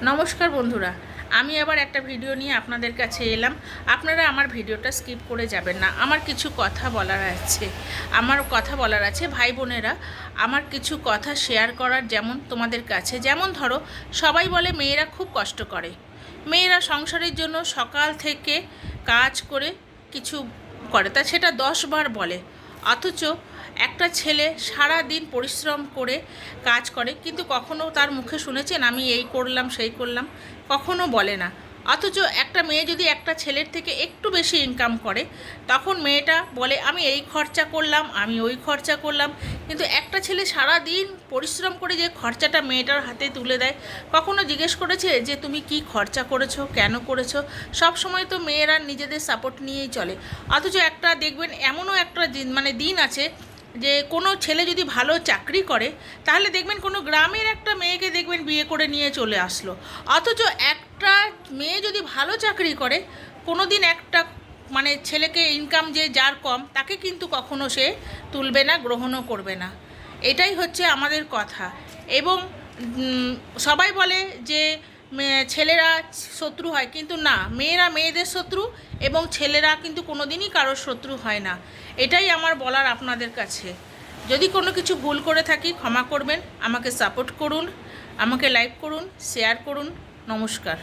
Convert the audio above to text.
নমস্কার বন্ধুরা, আমি আবার একটা ভিডিও নিয়ে আপনাদের কাছে এলাম। আপনারা আমার ভিডিওটা স্কিপ করে যাবেন না। আমার কিছু কথা বলার আছে ভাই বোনেরা। আমার কিছু কথা শেয়ার করার, যেমন তোমাদের কাছে, যেমন ধরো সবাই বলে মেয়েরা খুব কষ্ট করে, মেয়েরা সংসারের জন্য সকাল থেকে কাজ করে কিছু করে, তা সেটা 10 বার বলে। অথচ একটা ছেলে সারা দিন পরিশ্রম করে কাজ করে, কিন্তু কখনো তার মুখে শুনেছেন আমি এই করলাম সেই করলাম? কখনো বলে না। অথচ একটা মেয়ে যদি একটা ছেলের থেকে একটু বেশি ইনকাম করে, তখন মেয়েটা বলে আমি এই খরচা করলাম, আমি ওই খরচা করলাম। কিন্তু একটা ছেলে সারা দিন পরিশ্রম করে যে খরচাটা মেয়েটার হাতে তুলে দেয়, কখনো জিজ্ঞেস করেছে যে তুমি কি খরচা করেছো, কেন করেছো? সব সময় তো মেয়েরা নিজেদের সাপোর্ট নিয়েই চলে। অথচ একটা দেখবেন এমনও একটা দিন আছে যে কোনো ছেলে যদি ভালো চাকরি করে, তাহলে দেখবেন কোনো গ্রামের একটা মেয়েকে দেখবেন বিয়ে করে নিয়ে চলে আসলো। অথচ একটা মেয়ে যদি ভালো চাকরি করে, কোনো দিন একটা ছেলেকে ইনকাম যে যার কম, তাকে কিন্তু কখনো সে তুলবে না, গ্রহণও করবে না। এটাই হচ্ছে আমাদের কথা। এবং সবাই বলে যে ছেলেরা শত্রু হয়, কিন্তু না, মেয়েরা মেয়েদের শত্রু এবং ছেলেরা কিন্তু কোনো দিনই কারোর শত্রু হয় না। এটাই আমার বলার আপনাদের কাছে। যদি কোনো কিছু ভুল করে থাকি ক্ষমা করবেন, আমাকে সাপোর্ট করুন, আমাকে লাইক করুন, শেয়ার করুন। নমস্কার।